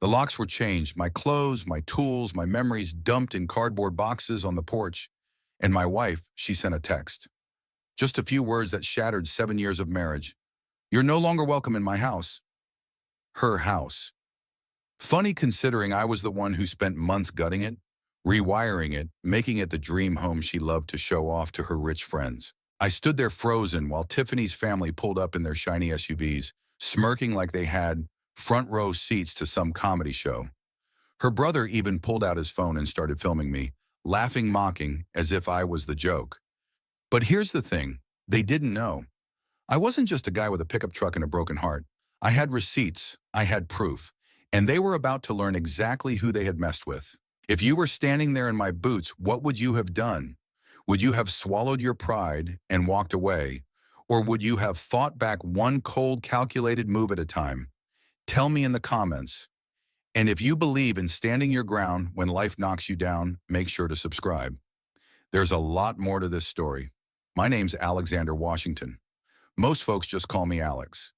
The locks were changed, my clothes, my tools, my memories dumped in cardboard boxes on the porch, and my wife, she sent a text. Just a few words that shattered 7 years of marriage. You're no longer welcome in my house. Her house. Funny considering I was the one who spent months gutting it, rewiring it, making it the dream home she loved to show off to her rich friends. I stood there frozen while Tiffany's family pulled up in their shiny SUVs, smirking like they had front row seats to some comedy show. Her brother even pulled out his phone and started filming me, laughing, mocking, as if I was the joke. But here's the thing, they didn't know. I wasn't just a guy with a pickup truck and a broken heart. I had receipts, I had proof, and they were about to learn exactly who they had messed with. If you were standing there in my boots, what would you have done? Would you have swallowed your pride and walked away? Or would you have fought back one cold, calculated move at a time? Tell me in the comments. And if you believe in standing your ground when life knocks you down, make sure to subscribe. There's a lot more to this story. My name's Alexander Washington. Most folks just call me Alex.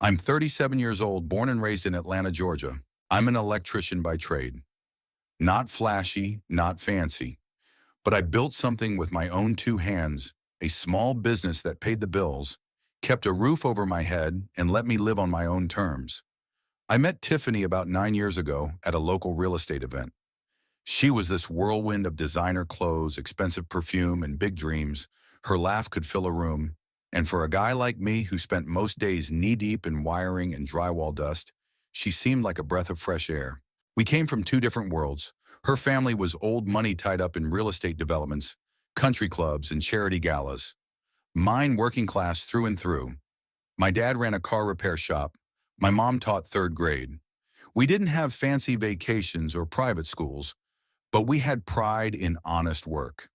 I'm 37 years old, born and raised in Atlanta, Georgia. I'm an electrician by trade. Not flashy, not fancy. But I built something with my own two hands, a small business that paid the bills, kept a roof over my head, and let me live on my own terms. I met Tiffany about 9 years ago at a local real estate event. She was this whirlwind of designer clothes, expensive perfume, and big dreams. Her laugh could fill a room. And for a guy like me who spent most days knee-deep in wiring and drywall dust, she seemed like a breath of fresh air. We came from two different worlds. Her family was old money tied up in real estate developments, country clubs, and charity galas. Mine working class through and through. My dad ran a car repair shop. My mom taught third grade. We didn't have fancy vacations or private schools, but we had pride in honest work.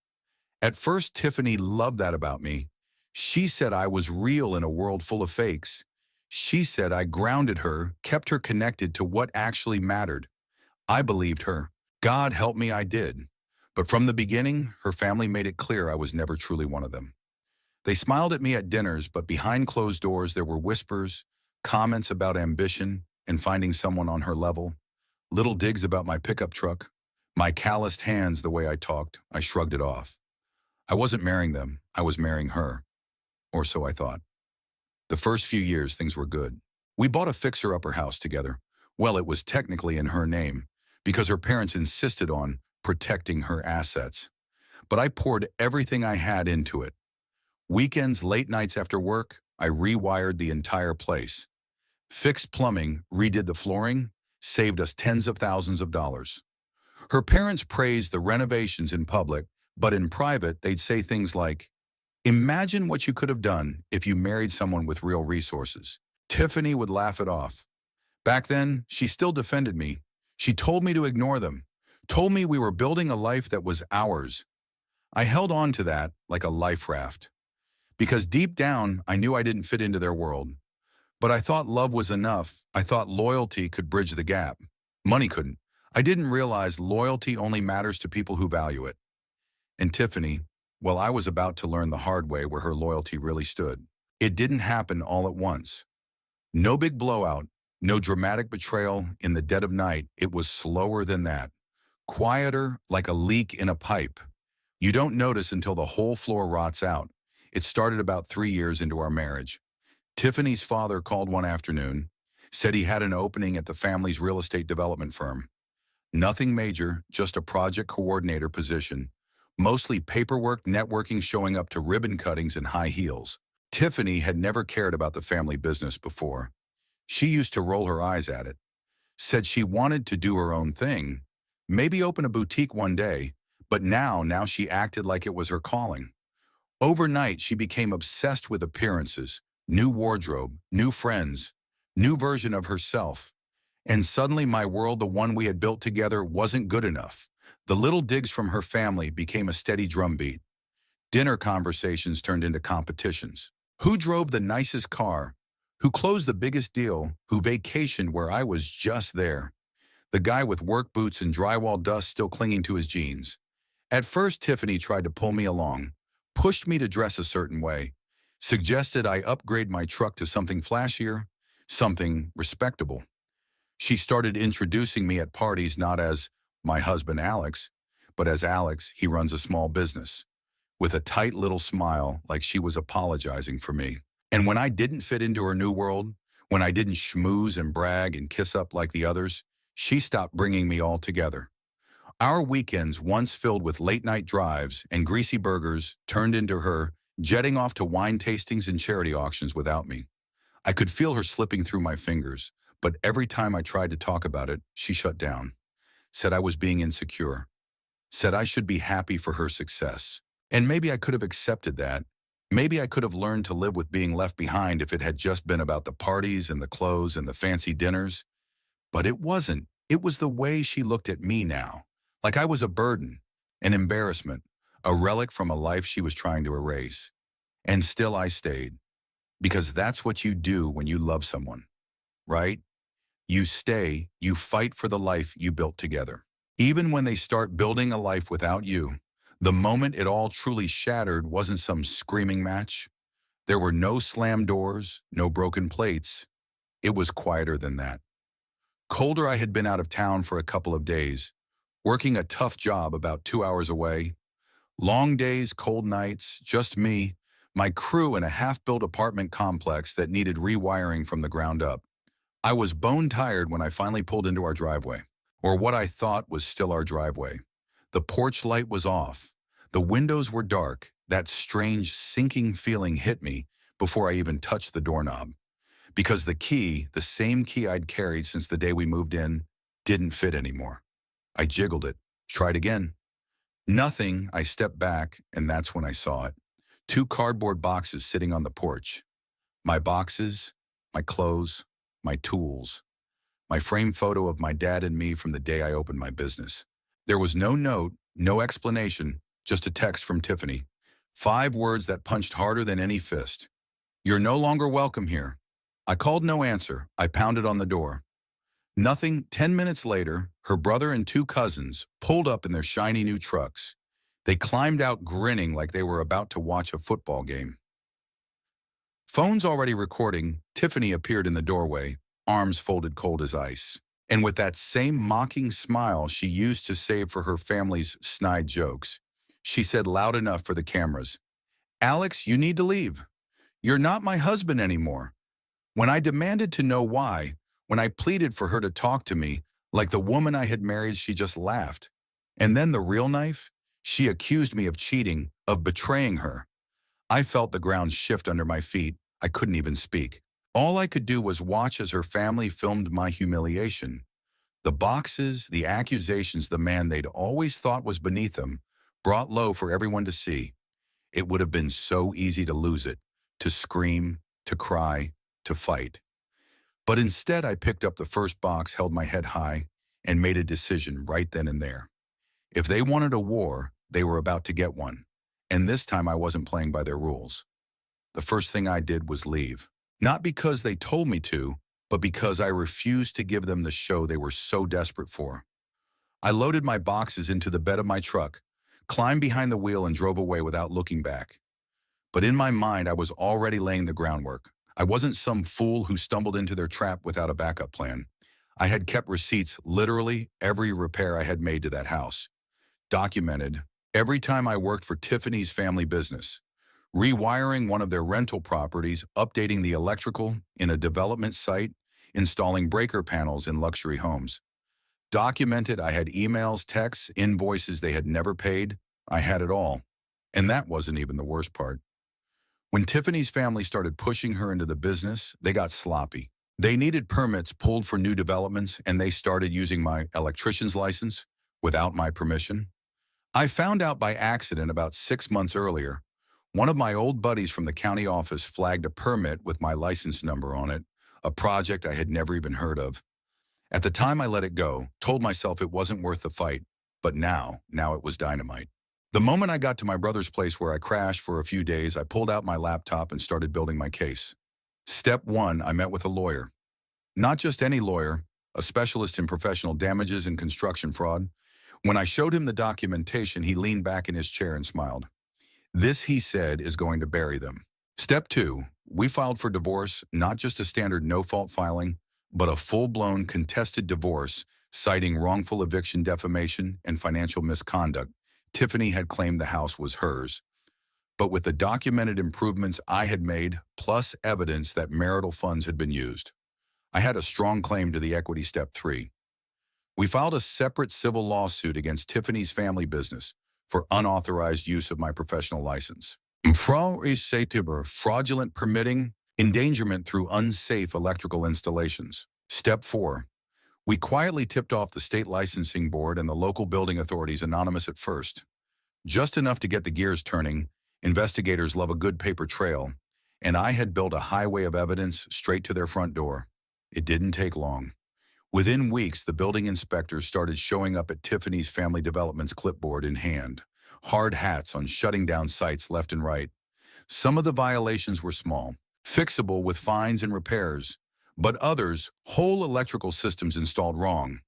At first, Tiffany loved that about me. She said I was real in a world full of fakes. She said I grounded her, kept her connected to what actually mattered. I believed her. God help me, I did. But from the beginning, her family made it clear I was never truly one of them. They smiled at me at dinners, but behind closed doors there were whispers, comments about ambition and finding someone on her level, little digs about my pickup truck, my calloused hands the way I talked. I shrugged it off. I wasn't marrying them, I was marrying her. Or so I thought. The first few years, things were good. We bought a fixer-upper house together. Well, it was technically in her name, because her parents insisted on protecting her assets. But I poured everything I had into it. Weekends, late nights after work, I rewired the entire place. Fixed plumbing, redid the flooring, saved us tens of thousands of dollars. Her parents praised the renovations in public, but in private, they'd say things like, "Imagine what you could have done if you married someone with real resources." Tiffany would laugh it off. Back then, she still defended me. She told me to ignore them, told me we were building a life that was ours. I held on to that like a life raft. Because deep down, I knew I didn't fit into their world. But I thought love was enough. I thought loyalty could bridge the gap. Money couldn't. I didn't realize loyalty only matters to people who value it. And Tiffany, well, I was about to learn the hard way where her loyalty really stood. It didn't happen all at once. No big blowout, no dramatic betrayal in the dead of night. It was slower than that. Quieter, like a leak in a pipe. You don't notice until the whole floor rots out. It started about 3 years into our marriage. Tiffany's father called one afternoon, said he had an opening at the family's real estate development firm. Nothing major, just a project coordinator position. Mostly paperwork, networking, showing up to ribbon cuttings and high heels. Tiffany had never cared about the family business before. She used to roll her eyes at it. Said she wanted to do her own thing, maybe open a boutique one day, but now she acted like it was her calling. Overnight, she became obsessed with appearances, new wardrobe, new friends, new version of herself. And suddenly my world, the one we had built together, wasn't good enough. The little digs from her family became a steady drumbeat. Dinner conversations turned into competitions. Who drove the nicest car? Who closed the biggest deal? Who vacationed where I was just there? The guy with work boots and drywall dust still clinging to his jeans. At first, Tiffany tried to pull me along, pushed me to dress a certain way, suggested I upgrade my truck to something flashier, something respectable. She started introducing me at parties not as my husband Alex, but as Alex, he runs a small business, with a tight little smile like she was apologizing for me. And when I didn't fit into her new world, when I didn't schmooze and brag and kiss up like the others, she stopped bringing me all together. Our weekends, once filled with late-night drives and greasy burgers, turned into her jetting off to wine tastings and charity auctions without me. I could feel her slipping through my fingers, but every time I tried to talk about it, she shut down, said I was being insecure, said I should be happy for her success. And maybe I could have accepted that. Maybe I could have learned to live with being left behind if it had just been about the parties and the clothes and the fancy dinners. But it wasn't. It was the way she looked at me now, like I was a burden, an embarrassment, a relic from a life she was trying to erase. And still I stayed, because that's what you do when you love someone, right? You stay, you fight for the life you built together. Even when they start building a life without you, the moment it all truly shattered wasn't some screaming match. There were no slammed doors, no broken plates. It was quieter than that. Colder. I had been out of town for a couple of days, working a tough job about 2 hours away. Long days, cold nights, just me, my crew in a half-built apartment complex that needed rewiring from the ground up. I was bone tired when I finally pulled into our driveway, or what I thought was still our driveway. The porch light was off. The windows were dark. That strange sinking feeling hit me before I even touched the doorknob. Because the key, the same key I'd carried since the day we moved in, didn't fit anymore. I jiggled it, tried again. Nothing. I stepped back, and that's when I saw it. Two cardboard boxes sitting on the porch. My boxes, my clothes, my tools. My framed photo of my dad and me from the day I opened my business. There was no note, no explanation, just a text from Tiffany. 5 words that punched harder than any fist. "You're no longer welcome here." I called no answer. I pounded on the door. Nothing. 10 minutes later, her brother and 2 cousins pulled up in their shiny new trucks. They climbed out grinning like they were about to watch a football game. Phones already recording, Tiffany appeared in the doorway, arms folded cold as ice. And with that same mocking smile she used to save for her family's snide jokes, she said loud enough for the cameras, "Alex, you need to leave. You're not my husband anymore." When I demanded to know why, when I pleaded for her to talk to me, like the woman I had married, she just laughed. And then the real knife? She accused me of cheating, of betraying her. I felt the ground shift under my feet. I couldn't even speak. All I could do was watch as her family filmed my humiliation. The boxes, the accusations the man they'd always thought was beneath them, brought low for everyone to see. It would have been so easy to lose it, to scream, to cry, to fight. But instead, I picked up the first box, held my head high, and made a decision right then and there. If they wanted a war, they were about to get one. And this time I wasn't playing by their rules. The first thing I did was leave. Not because they told me to, but because I refused to give them the show they were so desperate for. I loaded my boxes into the bed of my truck, climbed behind the wheel, and drove away without looking back. But in my mind, I was already laying the groundwork. I wasn't some fool who stumbled into their trap without a backup plan. I had kept receipts, literally every repair I had made to that house. Documented every time I worked for Tiffany's family business. Rewiring one of their rental properties, updating the electrical in a development site, installing breaker panels in luxury homes. Documented. I had emails, texts, invoices they had never paid. I had it all. And that wasn't even the worst part. When Tiffany's family started pushing her into the business, they got sloppy. They needed permits pulled for new developments, and they started using my electrician's license without my permission. I found out by accident about 6 months earlier. One of my old buddies from the county office flagged a permit with my license number on it, a project I had never even heard of. At the time I let it go, told myself it wasn't worth the fight, but now it was dynamite. The moment I got to my brother's place where I crashed for a few days, I pulled out my laptop and started building my case. Step 1, I met with a lawyer. Not just any lawyer, a specialist in professional damages and construction fraud. When I showed him the documentation, he leaned back in his chair and smiled. This, he said, is going to bury them. Step 2, we filed for divorce, not just a standard no-fault filing, but a full-blown contested divorce citing wrongful eviction defamation and financial misconduct. Tiffany had claimed the house was hers, but with the documented improvements I had made, plus evidence that marital funds had been used, I had a strong claim to the equity. Step 3. We filed a separate civil lawsuit against Tiffany's family business for unauthorized use of my professional license. Fraudulent permitting, endangerment through unsafe electrical installations. Step 4. We quietly tipped off the state licensing board and the local building authorities, anonymous at first. Just enough to get the gears turning. Investigators love a good paper trail, and I had built a highway of evidence straight to their front door. It didn't take long. Within weeks, the building inspectors started showing up at Tiffany's Family Development's clipboard in hand, hard hats on shutting down sites left and right. Some of the violations were small, fixable with fines and repairs, but others, whole electrical systems installed wrong,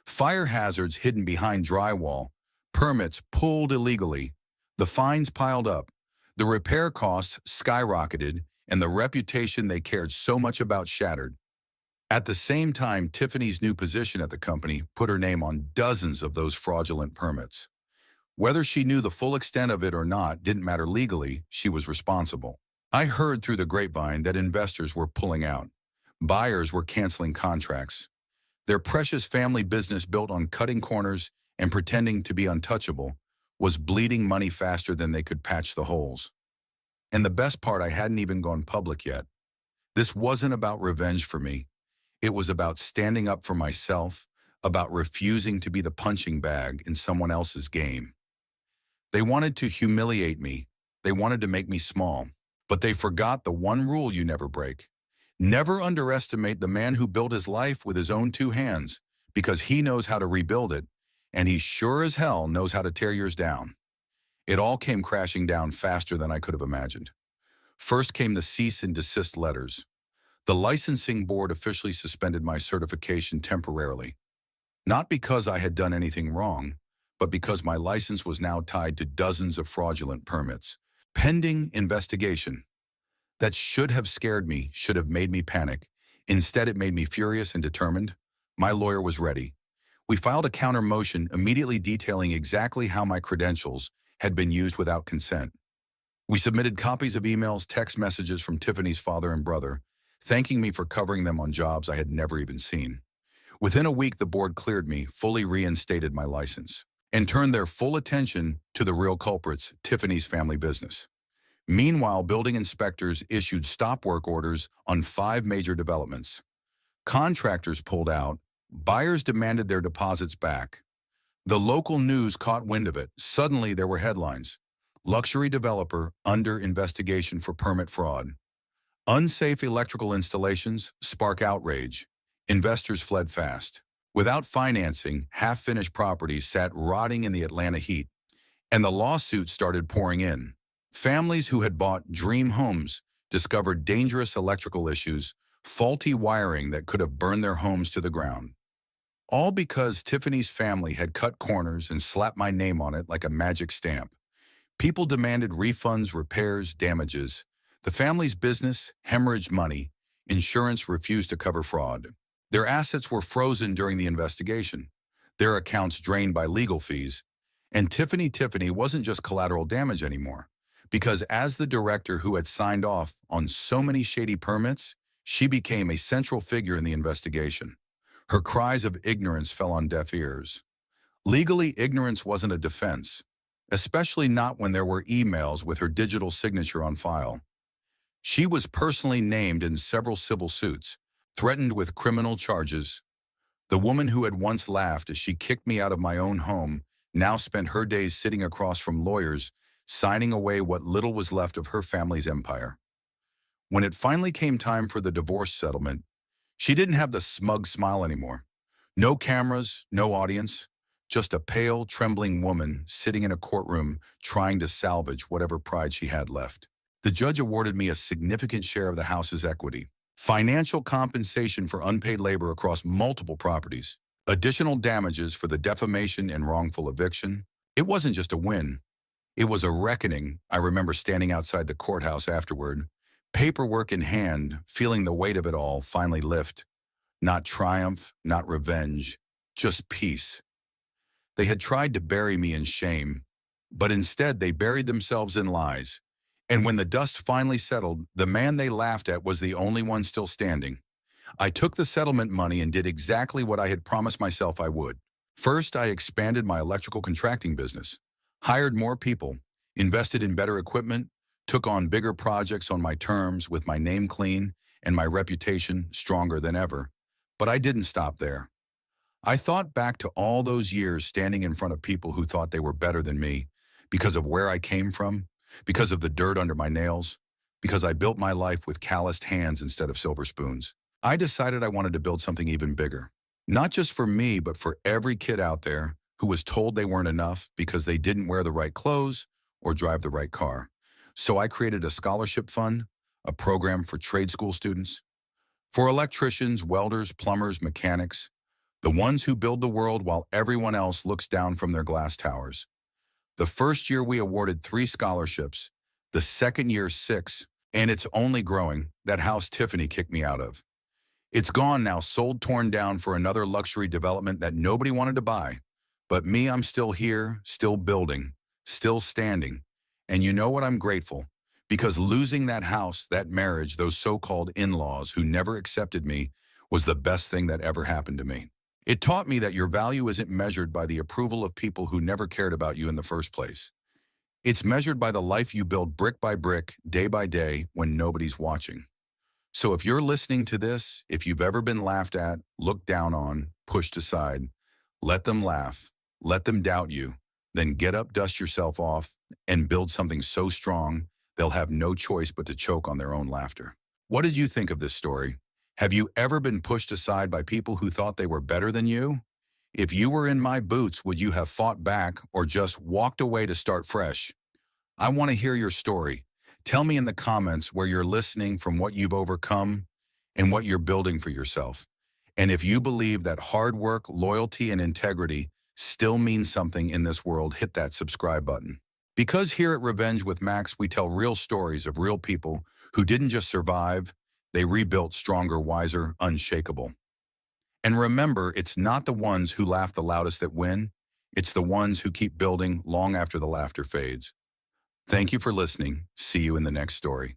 fire hazards hidden behind drywall, permits pulled illegally, the fines piled up, the repair costs skyrocketed, and the reputation they cared so much about shattered. At the same time, Tiffany's new position at the company put her name on dozens of those fraudulent permits. Whether she knew the full extent of it or not didn't matter. Legally, she was responsible. I heard through the grapevine that investors were pulling out. Buyers were canceling contracts. Their precious family business, built on cutting corners and pretending to be untouchable, was bleeding money faster than they could patch the holes. And the best part, I hadn't even gone public yet. This wasn't about revenge for me. It was about standing up for myself, about refusing to be the punching bag in someone else's game. They wanted to humiliate me. They wanted to make me small. But they forgot the one rule you never break. Never underestimate the man who built his life with his own 2 hands, because he knows how to rebuild it, and he sure as hell knows how to tear yours down. It all came crashing down faster than I could have imagined. First came the cease and desist letters. The licensing board officially suspended my certification temporarily. Not because I had done anything wrong, but because my license was now tied to dozens of fraudulent permits. Pending investigation. That should have scared me, should have made me panic. Instead, it made me furious and determined. My lawyer was ready. We filed a counter motion immediately detailing exactly how my credentials had been used without consent. We submitted copies of emails, text messages from Tiffany's father and brother, thanking me for covering them on jobs I had never even seen. Within a week, the board cleared me, fully reinstated my license, and turned their full attention to the real culprits, Tiffany's family business. Meanwhile, building inspectors issued stop work orders on 5 major developments. Contractors pulled out. Buyers demanded their deposits back. The local news caught wind of it. Suddenly, there were headlines. Luxury developer under investigation for permit fraud. Unsafe electrical installations spark outrage. Investors fled fast. Without financing, half-finished properties sat rotting in the Atlanta heat, and the lawsuits started pouring in. Families who had bought dream homes discovered dangerous electrical issues, faulty wiring that could have burned their homes to the ground. All because Tiffany's family had cut corners and slapped my name on it like a magic stamp. People demanded refunds, repairs, damages. The family's business hemorrhaged money. Insurance refused to cover fraud. Their assets were frozen during the investigation. Their accounts drained by legal fees. And Tiffany wasn't just collateral damage anymore. Because as the director who had signed off on so many shady permits, she became a central figure in the investigation. Her cries of ignorance fell on deaf ears. Legally, ignorance wasn't a defense, especially not when there were emails with her digital signature on file. She was personally named in several civil suits, threatened with criminal charges. The woman who had once laughed as she kicked me out of my own home now spent her days sitting across from lawyers, signing away what little was left of her family's empire. When it finally came time for the divorce settlement, she didn't have the smug smile anymore. No cameras, no audience, just a pale, trembling woman sitting in a courtroom trying to salvage whatever pride she had left. The judge awarded me a significant share of the house's equity, financial compensation for unpaid labor across multiple properties, additional damages for the defamation and wrongful eviction. It wasn't just a win. It was a reckoning. I remember standing outside the courthouse afterward, paperwork in hand, feeling the weight of it all finally lift. Not triumph, not revenge, just peace. They had tried to bury me in shame, but instead they buried themselves in lies. And when the dust finally settled, the man they laughed at was the only one still standing. I took the settlement money and did exactly what I had promised myself I would. First, I expanded my electrical contracting business, hired more people, invested in better equipment, took on bigger projects on my terms with my name clean and my reputation stronger than ever. But I didn't stop there. I thought back to all those years standing in front of people who thought they were better than me because of where I came from, because of the dirt under my nails, because I built my life with calloused hands instead of silver spoons. I decided I wanted to build something even bigger. Not just for me, but for every kid out there who was told they weren't enough because they didn't wear the right clothes or drive the right car. So I created a scholarship fund, a program for trade school students, for electricians, welders, plumbers, mechanics, the ones who build the world while everyone else looks down from their glass towers. The first year we awarded 3 scholarships, the second year 6, and it's only growing. That house Tiffany kicked me out of. It's gone now, sold, torn down for another luxury development that nobody wanted to buy. But me, I'm still here, still building, still standing. And you know what? I'm grateful. Because losing that house, that marriage, those so-called in-laws who never accepted me was the best thing that ever happened to me. It taught me that your value isn't measured by the approval of people who never cared about you in the first place. It's measured by the life you build brick by brick, day by day, when nobody's watching. So if you're listening to this, if you've ever been laughed at, looked down on, pushed aside, let them laugh, let them doubt you, then get up, dust yourself off, and build something so strong they'll have no choice but to choke on their own laughter. What did you think of this story? Have you ever been pushed aside by people who thought they were better than you? If you were in my boots, would you have fought back or just walked away to start fresh? I want to hear your story. Tell me in the comments where you're listening from, what you've overcome and what you're building for yourself. And if you believe that hard work, loyalty, and integrity still mean something in this world, hit that subscribe button. Because here at Revenge with Max, we tell real stories of real people who didn't just survive, they rebuilt stronger, wiser, unshakable. And remember, it's not the ones who laugh the loudest that win. It's the ones who keep building long after the laughter fades. Thank you for listening. See you in the next story.